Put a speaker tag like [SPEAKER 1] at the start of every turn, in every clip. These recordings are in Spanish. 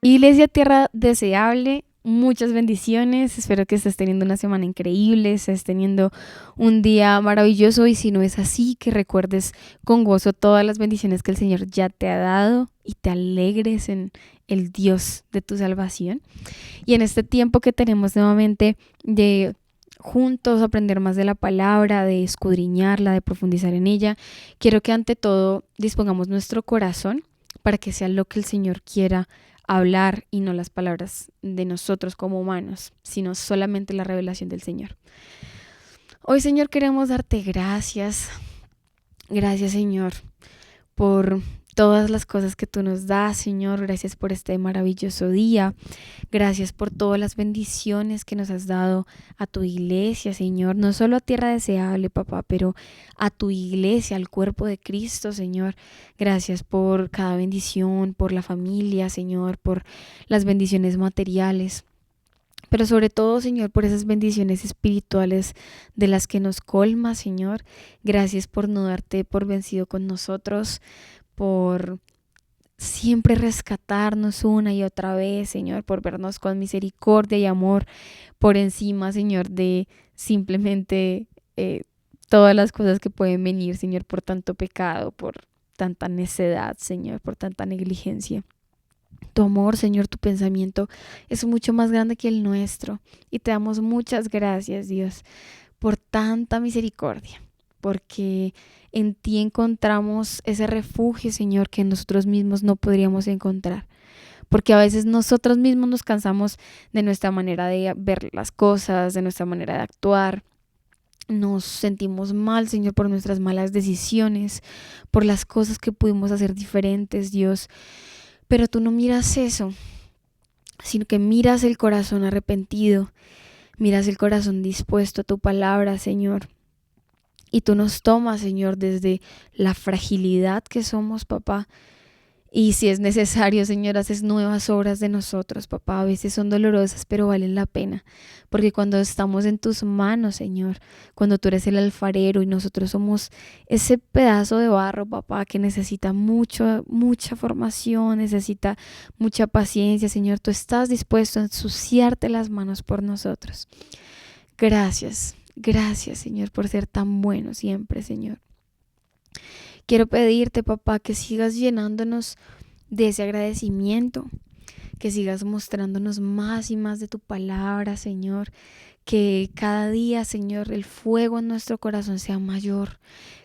[SPEAKER 1] Iglesia Tierra Deseable, muchas bendiciones. Espero que estés teniendo una semana increíble, estés teniendo un día maravilloso y si no es así, que recuerdes con gozo todas las bendiciones que el Señor ya te ha dado y te alegres en el Dios de tu salvación. Y en este tiempo que tenemos nuevamente de juntos aprender más de la palabra, de escudriñarla, de profundizar en ella, quiero que ante todo dispongamos nuestro corazón para que sea lo que el Señor quiera hablar y no las palabras de nosotros como humanos, sino solamente la revelación del Señor. Hoy, Señor, queremos darte gracias. Gracias, Señor, por todas las cosas que tú nos das, Señor. Gracias por este maravilloso día. Gracias por todas las bendiciones que nos has dado a tu iglesia, Señor. No solo a Tierra Deseable, papá, pero a tu iglesia, al cuerpo de Cristo, Señor. Gracias por cada bendición, por la familia, Señor, por las bendiciones materiales. Pero sobre todo, Señor, por esas bendiciones espirituales de las que nos colma, Señor. Gracias por no darte por vencido con nosotros, por siempre rescatarnos una y otra vez, Señor, por vernos con misericordia y amor por encima, Señor, de simplemente todas las cosas que pueden venir, Señor, por tanto pecado, por tanta necedad, Señor, por tanta negligencia. Tu amor, Señor, tu pensamiento es mucho más grande que el nuestro y te damos muchas gracias, Dios, por tanta misericordia, porque en ti encontramos ese refugio, Señor, que nosotros mismos no podríamos encontrar. Porque a veces nosotros mismos nos cansamos de nuestra manera de ver las cosas, de nuestra manera de actuar. Nos sentimos mal, Señor, por nuestras malas decisiones, por las cosas que pudimos hacer diferentes, Dios. Pero tú no miras eso, sino que miras el corazón arrepentido, miras el corazón dispuesto a tu palabra, Señor. Y tú nos tomas, Señor, desde la fragilidad que somos, papá. Y si es necesario, Señor, haces nuevas obras de nosotros, papá. A veces son dolorosas, pero valen la pena. Porque cuando estamos en tus manos, Señor, cuando tú eres el alfarero y nosotros somos ese pedazo de barro, papá, que necesita mucha formación, necesita mucha paciencia, Señor, tú estás dispuesto a ensuciarte las manos por nosotros. Gracias. Gracias, Señor, por ser tan bueno siempre, Señor. Quiero pedirte, papá, que sigas llenándonos de ese agradecimiento, que sigas mostrándonos más y más de tu palabra, Señor. Que cada día, Señor, el fuego en nuestro corazón sea mayor,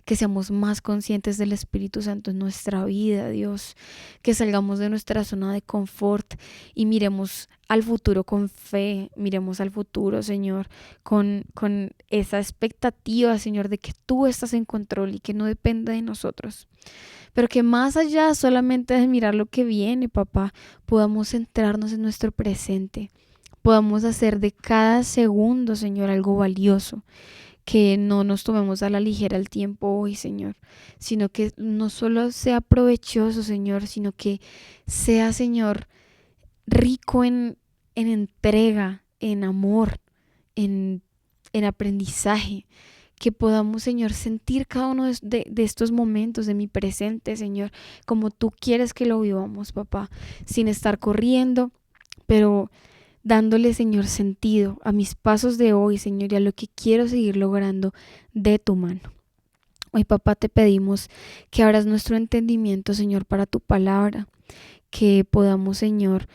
[SPEAKER 1] que seamos más conscientes del Espíritu Santo en nuestra vida, Dios, que salgamos de nuestra zona de confort y miremos al futuro con fe, miremos al futuro, Señor, con esa expectativa, Señor, de que tú estás en control y que no depende de nosotros. Pero que más allá solamente de mirar lo que viene, papá, podamos centrarnos en nuestro presente. Podamos hacer de cada segundo, Señor, algo valioso, que no nos tomemos a la ligera el tiempo hoy, Señor, sino que no solo sea provechoso, Señor, sino que sea, Señor, rico en entrega, en amor, en, en aprendizaje, que podamos, Señor, sentir cada uno de estos momentos de mi presente, Señor, como tú quieres que lo vivamos, papá, sin estar corriendo, pero dándole, Señor, sentido a mis pasos de hoy, Señor, y a lo que quiero seguir logrando de tu mano. Hoy, papá, te pedimos que abras nuestro entendimiento, Señor, para tu palabra, que podamos, Señor,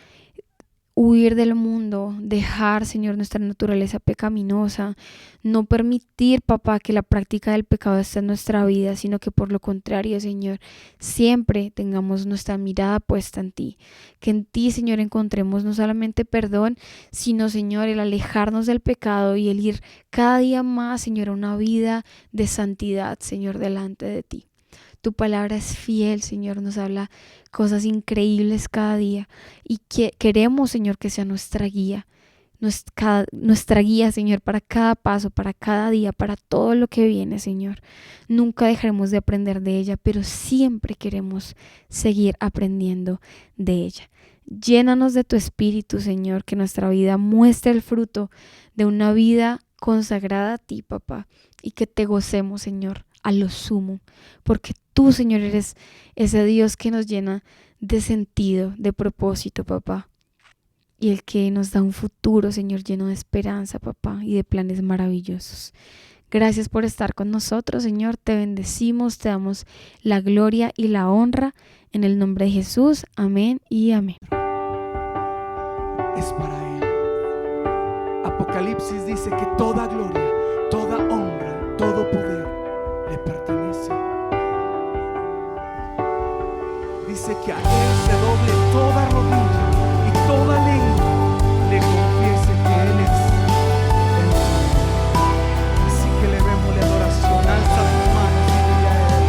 [SPEAKER 1] huir del mundo, dejar, Señor, nuestra naturaleza pecaminosa, no permitir, papá, que la práctica del pecado esté en nuestra vida, sino que por lo contrario, Señor, siempre tengamos nuestra mirada puesta en ti, que en ti, Señor, encontremos no solamente perdón, sino, Señor, el alejarnos del pecado y el ir cada día más, Señor, a una vida de santidad, Señor, delante de ti. Tu palabra es fiel, Señor, nos habla cosas increíbles cada día y queremos, Señor, que sea nuestra guía, nuestra guía, Señor, para cada paso, para cada día, para todo lo que viene, Señor. Nunca dejaremos de aprender de ella, pero siempre queremos seguir aprendiendo de ella. Llénanos de tu espíritu, Señor, que nuestra vida muestre el fruto de una vida consagrada a ti, papá, y que te gocemos, Señor, a lo sumo, porque tú, Señor, eres ese Dios que nos llena de sentido, de propósito, papá. y el que nos da un futuro, Señor, lleno de esperanza, papá, y de planes maravillosos. Gracias por estar con nosotros, Señor. Te bendecimos, te damos la gloria y la honra en el nombre de Jesús. Amén y amén.
[SPEAKER 2] Es para Él. Apocalipsis dice que toda gloria, toda honra, todo poder le pertenece. Dice que a Él se doble toda rodilla y toda lengua le confiese que Él es el Señor. Así que le démosle adoración. Alza tus manos y dile a Él.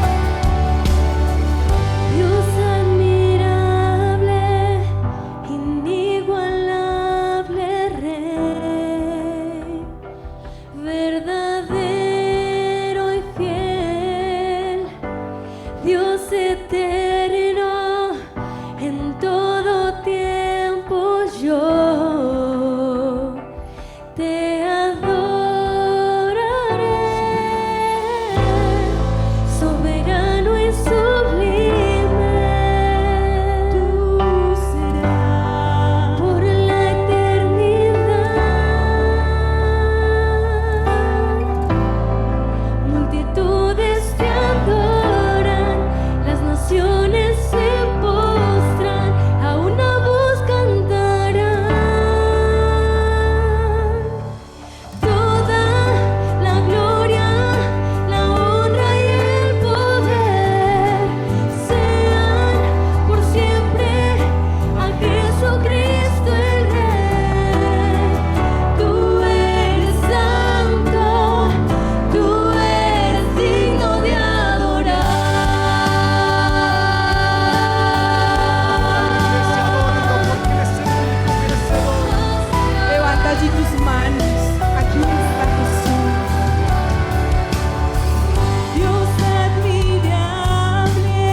[SPEAKER 3] Dios admirable, inigualable Rey, verdadero y fiel, Dios eterno, en todo tiempo yo te adoraré, soberano y sublime, tú serás por la eternidad. Multitudes te adoran, las naciones se postran, a una voz cantarán. Toda la gloria, la honra y el poder sean por siempre a Jesucristo el Rey. Tú eres santo, tú eres digno de adorar.
[SPEAKER 4] Levanta allí tus manos, aquí está Jesús. Dios admirable,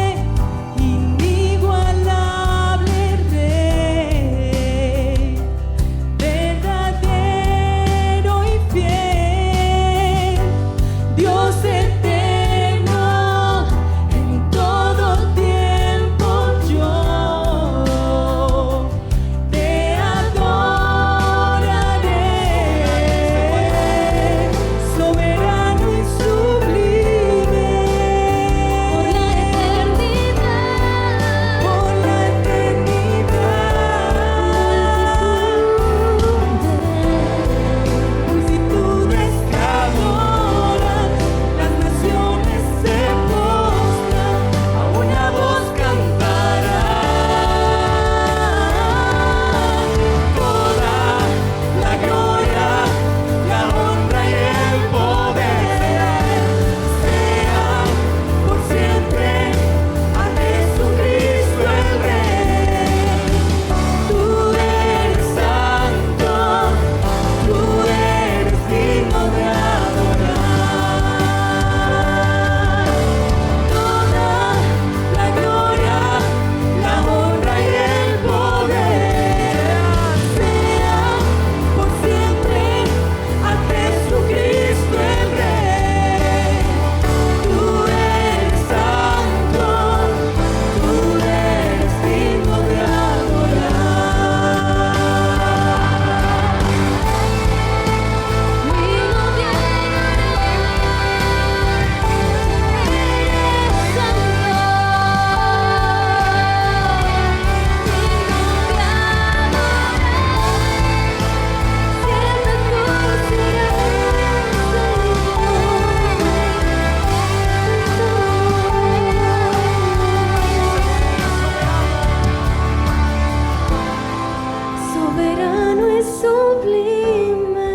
[SPEAKER 4] inigualable Rey, verdadero y fiel, Dios eterno, en todo tiempo yo te adoraré, soberano y sublime,
[SPEAKER 3] Por la eternidad,
[SPEAKER 4] multitudes te adoran, las naciones se postran, a una voz cantarán. Toda la gloria, la honra y el poder sean por siempre a Jesucristo el Rey. Tú eres santo, tú eres digno de adorar. Toda la gloria, la honra y el poder sean por siempre a Jesucristo el Rey. Tú eres santo, tú eres digno de adorar. Soberano y sublime,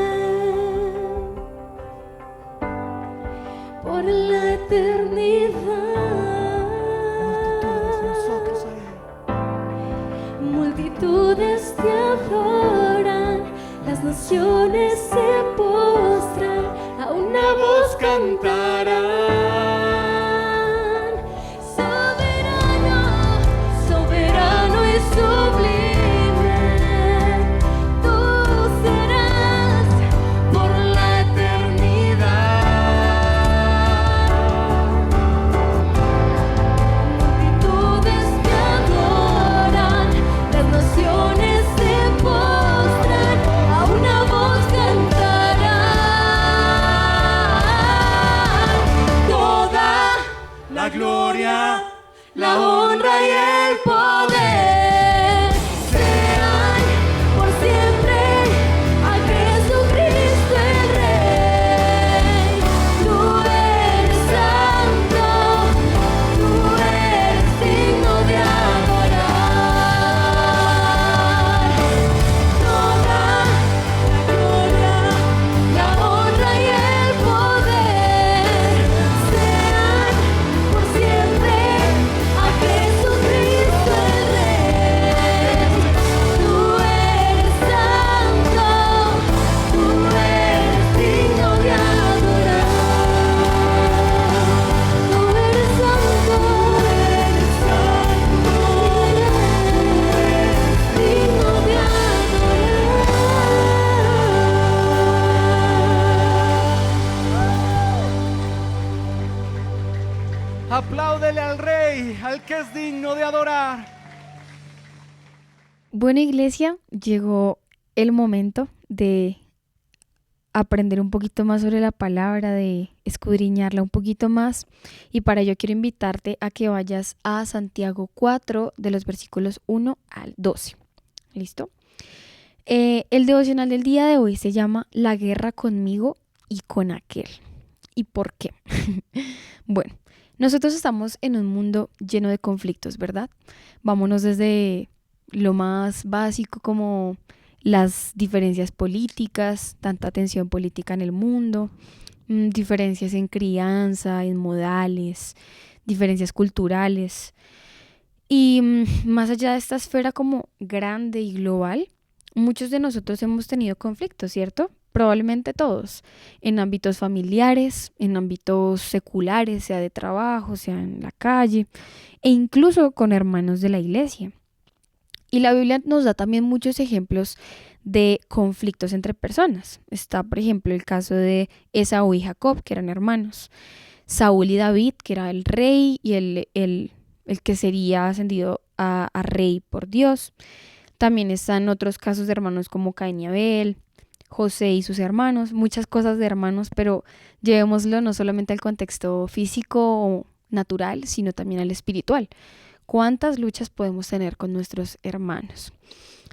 [SPEAKER 4] por la eternidad,
[SPEAKER 2] Nosotros a Él.
[SPEAKER 3] multitudes te adoran, las naciones se postran, a una voz cantarán. Soberano, soberano y sublime, tú serás por la eternidad. Multitudes te adoran, las naciones se postran.
[SPEAKER 2] que es digno de adorar.
[SPEAKER 1] Bueno, iglesia, llegó el momento de aprender un poquito más sobre la palabra, de escudriñarla un poquito más. Y para ello quiero invitarte a que vayas a Santiago 4, de los versículos 1 al 12. ¿Listo? El devocional del día de hoy se llama La guerra conmigo y con aquel. ¿Y por qué? Bueno, nosotros estamos en un mundo lleno de conflictos, ¿verdad? Vámonos desde lo más básico como las diferencias políticas, tanta tensión política en el mundo, diferencias en crianza, en modales, diferencias culturales. Y más allá de esta esfera como grande y global, muchos de nosotros hemos tenido conflictos, ¿cierto? Probablemente todos, en ámbitos familiares, en ámbitos seculares, sea de trabajo, sea en la calle, e incluso con hermanos de la iglesia. Y la Biblia nos da también muchos ejemplos de conflictos entre personas. Está, por ejemplo, el caso de Esaú y Jacob, que eran hermanos. Saúl y David, que era el rey y el que sería ascendido a rey por Dios. También están otros casos de hermanos como Caín y Abel, José y sus hermanos, muchas cosas de hermanos, pero llevémoslo no solamente al contexto físico o natural, sino también al espiritual. ¿Cuántas luchas podemos tener con nuestros hermanos?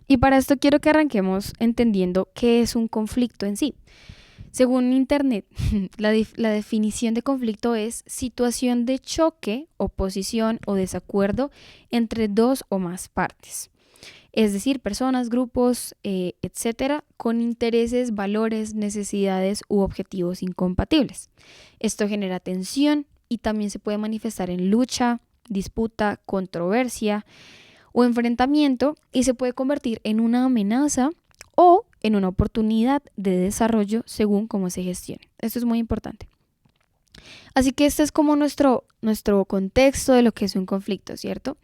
[SPEAKER 1] Y para esto quiero que arranquemos entendiendo qué es un conflicto en sí. Según Internet, la definición de conflicto es situación de choque, oposición o desacuerdo entre dos o más partes. Es decir, personas, grupos, etcétera, con intereses, valores, necesidades u objetivos incompatibles. Esto genera tensión y también se puede manifestar en lucha, disputa, controversia o enfrentamiento y se puede convertir en una amenaza o en una oportunidad de desarrollo según cómo se gestione. Esto es muy importante. Así que este es como nuestro contexto de lo que es un conflicto, ¿cierto?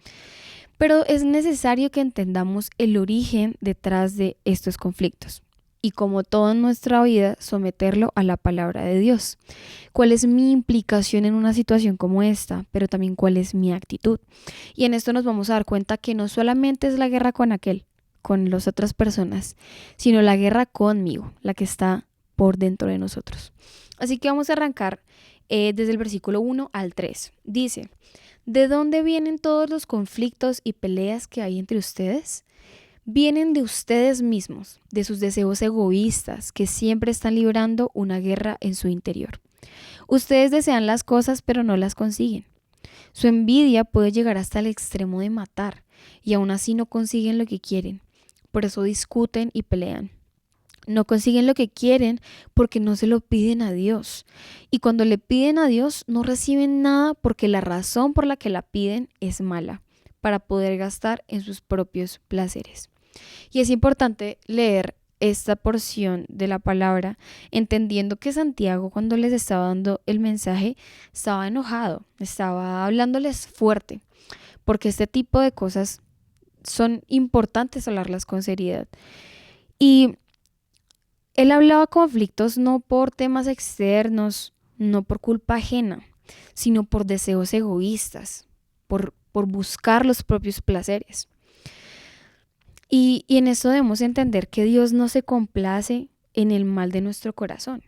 [SPEAKER 1] Pero es necesario que entendamos el origen detrás de estos conflictos y, como todo en nuestra vida, someterlo a la palabra de Dios. ¿Cuál es mi implicación en una situación como esta? Pero también cuál es mi actitud. Y en esto nos vamos a dar cuenta que no solamente es la guerra con las otras personas, sino la guerra conmigo, la que está por dentro de nosotros. Así que vamos a arrancar desde el versículo 1 al 3. Dice: ¿de dónde vienen todos los conflictos y peleas que hay entre ustedes? Vienen de ustedes mismos, de sus deseos egoístas, que siempre están librando una guerra en su interior. Ustedes desean las cosas, pero no las consiguen. Su envidia puede llegar hasta el extremo de matar, y aún así no consiguen lo que quieren. Por eso discuten y pelean. No consiguen lo que quieren porque no se lo piden a Dios. Y cuando le piden a Dios, no reciben nada porque la razón por la que la piden es mala, para poder gastar en sus propios placeres. Y es importante leer esta porción de la palabra, entendiendo que Santiago, cuando les estaba dando el mensaje, estaba enojado, estaba hablándoles fuerte, porque este tipo de cosas son importantes hablarlas con seriedad. Y él hablaba conflictos no por temas externos, no por culpa ajena, sino por deseos egoístas, por buscar los propios placeres. Y en esto debemos entender que Dios no se complace en el mal de nuestro corazón.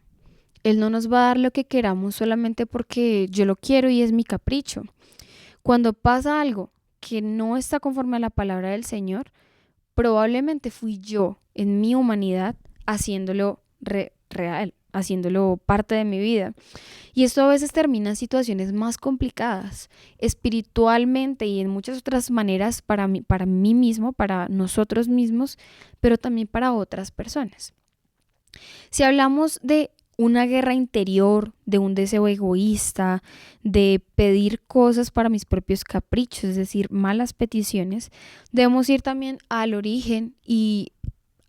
[SPEAKER 1] Él no nos va a dar lo que queramos solamente porque yo lo quiero y es mi capricho. Cuando pasa algo que no está conforme a la palabra del Señor, probablemente fui yo en mi humanidad haciéndolo real, haciéndolo parte de mi vida. Y esto a veces termina en situaciones más complicadas, espiritualmente y en muchas otras maneras para mí mismo, para nosotros mismos, pero también para otras personas. Si hablamos de una guerra interior, de un deseo egoísta, de pedir cosas para mis propios caprichos, es decir, malas peticiones, debemos ir también al origen y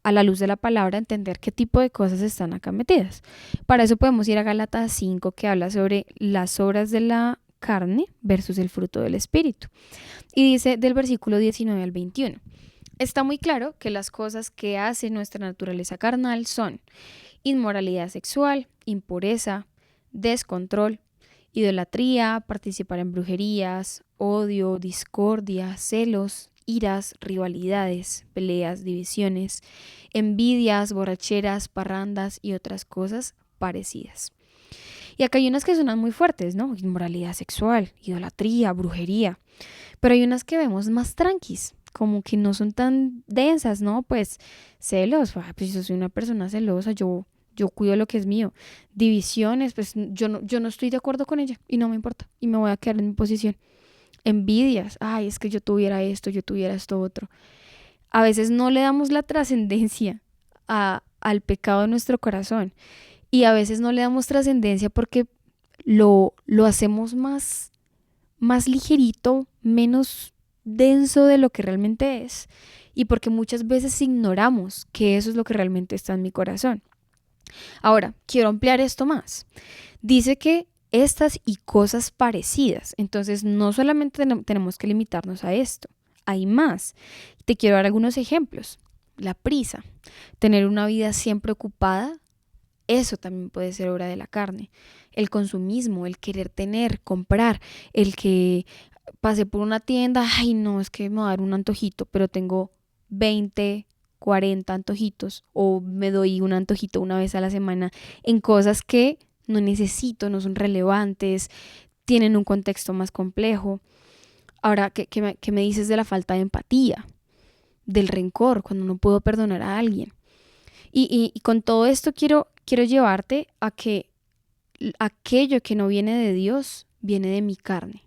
[SPEAKER 1] a la luz de la palabra entender qué tipo de cosas están acá metidas. Para eso podemos ir a Gálatas 5, que habla sobre las obras de la carne versus el fruto del espíritu. Y dice del versículo 19 al 21. Está muy claro que las cosas que hace nuestra naturaleza carnal son inmoralidad sexual, impureza, descontrol, Idolatría, participar en brujerías, odio, discordia, celos, iras, rivalidades, peleas, divisiones, envidias, borracheras, parrandas y otras cosas parecidas. Y acá hay unas que suenan muy fuertes, ¿no? Inmoralidad sexual, idolatría, brujería. Pero hay unas que vemos más tranquis, como que no son tan densas, ¿no? Pues celos, pues yo soy una persona celosa, yo cuido lo que es mío. Divisiones, pues yo no estoy de acuerdo con ella y no me importa y me voy a quedar en mi posición. Envidias, ay, es que yo tuviera esto, yo tuviera esto otro. A veces no le damos la trascendencia al pecado de nuestro corazón y a veces no le damos trascendencia porque lo hacemos más ligerito, menos denso de lo que realmente es y porque muchas veces ignoramos que eso es lo que realmente está en mi corazón. Ahora, quiero ampliar esto más. Dice que estas y cosas parecidas, entonces no solamente tenemos que limitarnos a esto, hay más. Te quiero dar algunos ejemplos. La prisa, tener una vida siempre ocupada, eso también puede ser obra de la carne. El consumismo, el querer tener, comprar, el que pasé por una tienda, ay no, es que me va a dar un antojito, pero tengo 20, 40 antojitos o me doy un antojito una vez a la semana en cosas que no necesito, no son relevantes, tienen un contexto más complejo. Ahora, ¿qué me dices de la falta de empatía, del rencor, cuando no puedo perdonar a alguien? Y con todo esto quiero llevarte a que aquello que no viene de Dios viene de mi carne.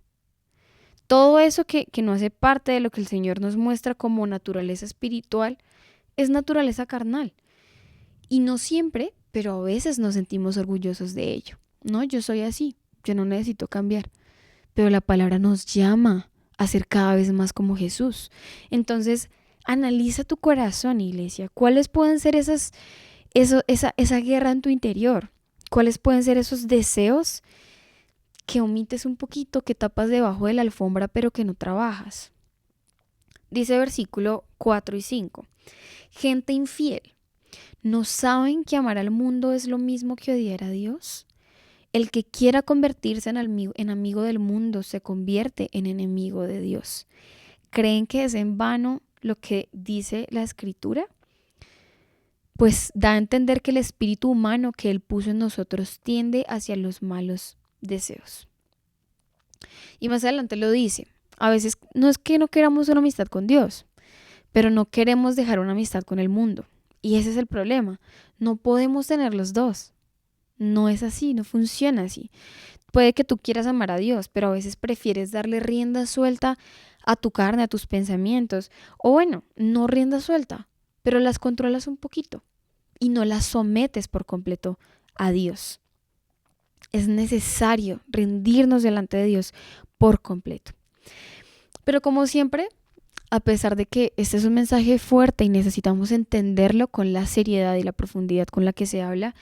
[SPEAKER 1] Todo eso que no hace parte de lo que el Señor nos muestra como naturaleza espiritual es naturaleza carnal. Y no siempre, pero a veces nos sentimos orgullosos de ello. No, yo soy así, yo no necesito cambiar. Pero la palabra nos llama a ser cada vez más como Jesús. Entonces, analiza tu corazón, iglesia. ¿Cuáles pueden ser esa guerra en tu interior? ¿Cuáles pueden ser esos deseos que omites un poquito, que tapas debajo de la alfombra, pero que no trabajas? Dice versículo 4 y 5. Gente infiel, ¿no saben que amar al mundo es lo mismo que odiar a Dios? El que quiera convertirse en amigo del mundo se convierte en enemigo de Dios. ¿Creen que es en vano lo que dice la Escritura? Pues da a entender que el espíritu humano que Él puso en nosotros tiende hacia los malos deseos. Y más adelante lo dice. A veces no es que no queramos una amistad con Dios, pero no queremos dejar una amistad con el mundo. Y ese es el problema. No podemos tener los dos. No es así, no funciona así. Puede que tú quieras amar a Dios, pero a veces prefieres darle rienda suelta a tu carne, a tus pensamientos. O bueno, no rienda suelta, pero las controlas un poquito y no las sometes por completo a Dios. Es necesario rendirnos delante de Dios por completo. Pero como siempre, a pesar de que este es un mensaje fuerte y necesitamos entenderlo con la seriedad y la profundidad con la que se habla,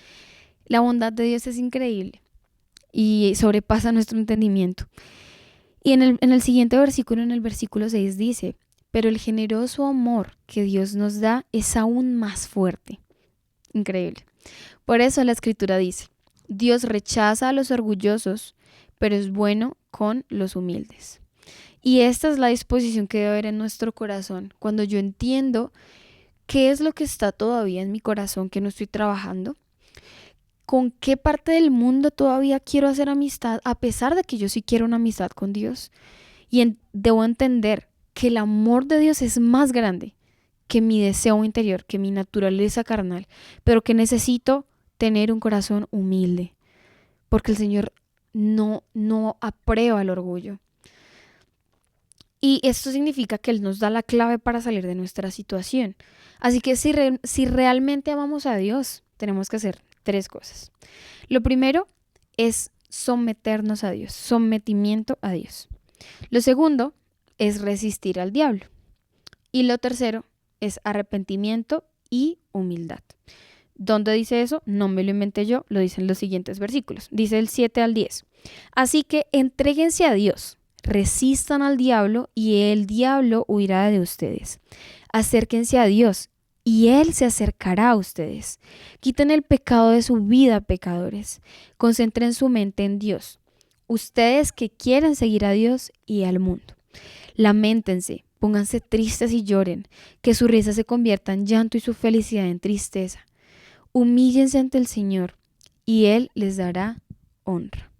[SPEAKER 1] la bondad de Dios es increíble y sobrepasa nuestro entendimiento. Y en el siguiente versículo, en el versículo 6 dice, pero el generoso amor que Dios nos da es aún más fuerte. Increíble. Por eso la Escritura dice, Dios rechaza a los orgullosos, pero es bueno con los humildes. Y esta es la disposición que debe haber en nuestro corazón. Cuando yo entiendo qué es lo que está todavía en mi corazón que no estoy trabajando, con qué parte del mundo todavía quiero hacer amistad, a pesar de que yo sí quiero una amistad con Dios. Y debo entender que el amor de Dios es más grande que mi deseo interior, que mi naturaleza carnal, pero que necesito tener un corazón humilde, porque el Señor no aprueba el orgullo. Y esto significa que Él nos da la clave para salir de nuestra situación. Así que si realmente amamos a Dios, tenemos que hacer 3 cosas. Lo primero es someternos a Dios, sometimiento a Dios. Lo segundo es resistir al diablo. Y lo tercero es arrepentimiento y humildad. ¿Dónde dice eso? No me lo inventé yo, lo dicen los siguientes versículos. Dice el 7 al 10. Así que entréguense a Dios. Resistan al diablo y el diablo huirá de ustedes. Acérquense a Dios y Él se acercará a ustedes. Quiten el pecado de su vida, pecadores. Concentren su mente en Dios. Ustedes que quieren seguir a Dios y al mundo, lamentense, pónganse tristes y lloren, que su risa se convierta en llanto y su felicidad en tristeza. Humíllense ante el Señor y Él les dará honra.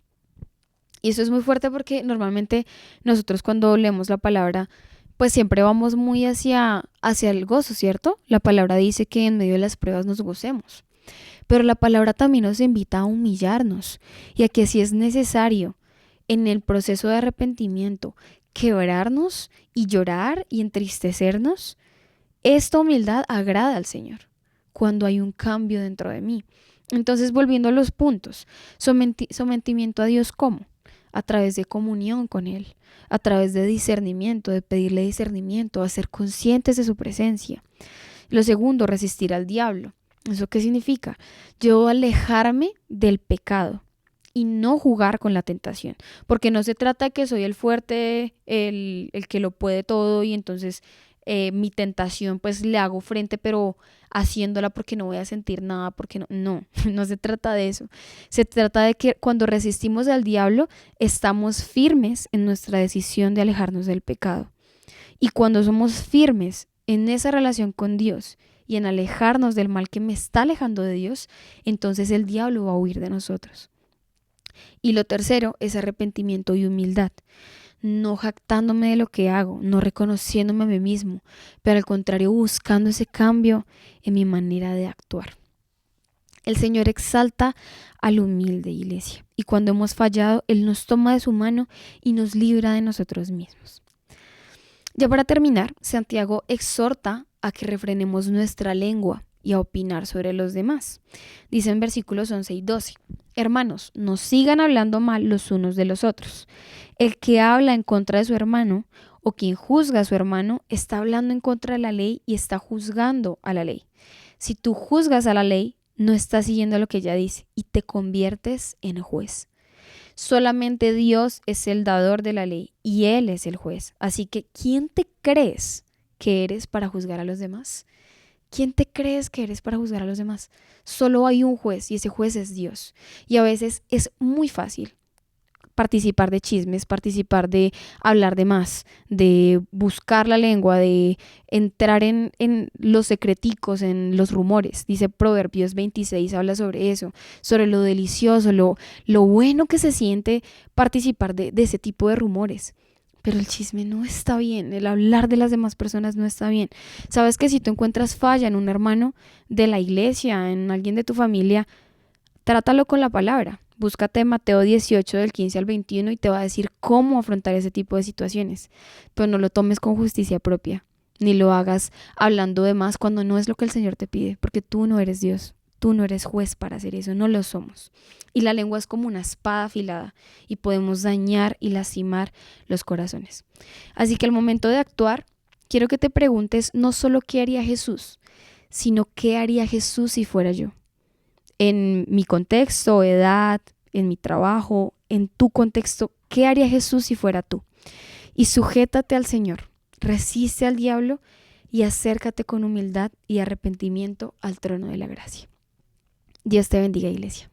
[SPEAKER 1] Y eso es muy fuerte porque normalmente nosotros cuando leemos la palabra, pues siempre vamos muy hacia el gozo, ¿cierto? La palabra dice que en medio de las pruebas nos gocemos. Pero la palabra también nos invita a humillarnos y a que si es necesario en el proceso de arrepentimiento quebrarnos y llorar y entristecernos, esta humildad agrada al Señor cuando hay un cambio dentro de mí. Entonces, volviendo a los puntos, sometimiento a Dios, ¿cómo? A través de comunión con Él, a través de discernimiento, de pedirle discernimiento, a ser conscientes de su presencia. Lo segundo, resistir al diablo. ¿Eso qué significa? Yo alejarme del pecado y no jugar con la tentación, porque no se trata de que soy el fuerte, el que lo puede todo y entonces mi tentación pues le hago frente, pero haciéndola porque no voy a sentir nada, porque no se trata de eso. Se trata de que cuando resistimos al diablo estamos firmes en nuestra decisión de alejarnos del pecado. Y cuando somos firmes en esa relación con Dios y en alejarnos del mal que me está alejando de Dios, entonces el diablo va a huir de nosotros. Y lo tercero es arrepentimiento y humildad. No jactándome de lo que hago, no reconociéndome a mí mismo, pero al contrario buscando ese cambio en mi manera de actuar. El Señor exalta al humilde, iglesia, y cuando hemos fallado, Él nos toma de su mano y nos libra de nosotros mismos. Ya para terminar, Santiago exhorta a que refrenemos nuestra lengua y a opinar sobre los demás. Dice en versículos 11 y 12, hermanos, no sigan hablando mal los unos de los otros. El que habla en contra de su hermano o quien juzga a su hermano está hablando en contra de la ley y está juzgando a la ley. Si tú juzgas a la ley, no estás siguiendo lo que ella dice y te conviertes en juez. Solamente Dios es el dador de la ley y Él es el juez. Así que, ¿quién te crees que eres para juzgar a los demás? ¿Quién te crees que eres para juzgar a los demás? Solo hay un juez y ese juez es Dios. Y a veces es muy fácil participar de chismes, participar de hablar de más, de buscar la lengua, de entrar en los secreticos, en los rumores. Dice Proverbios 26, habla sobre eso, sobre lo delicioso, lo bueno que se siente participar de ese tipo de rumores. Pero el chisme no está bien, el hablar de las demás personas no está bien. Sabes que si tú encuentras falla en un hermano de la iglesia, en alguien de tu familia, trátalo con la palabra. Búscate Mateo 18 del 15 al 21 y te va a decir cómo afrontar ese tipo de situaciones. Pero no lo tomes con justicia propia, ni lo hagas hablando de más cuando no es lo que el Señor te pide, porque tú no eres Dios. Tú no eres juez para hacer eso, no lo somos. Y la lengua es como una espada afilada y podemos dañar y lastimar los corazones. Así que al momento de actuar, quiero que te preguntes no solo qué haría Jesús, sino qué haría Jesús si fuera yo. En mi contexto, edad, en mi trabajo, en tu contexto, ¿qué haría Jesús si fuera tú? Y sujétate al Señor, resiste al diablo y acércate con humildad y arrepentimiento al trono de la gracia. Dios te bendiga, iglesia.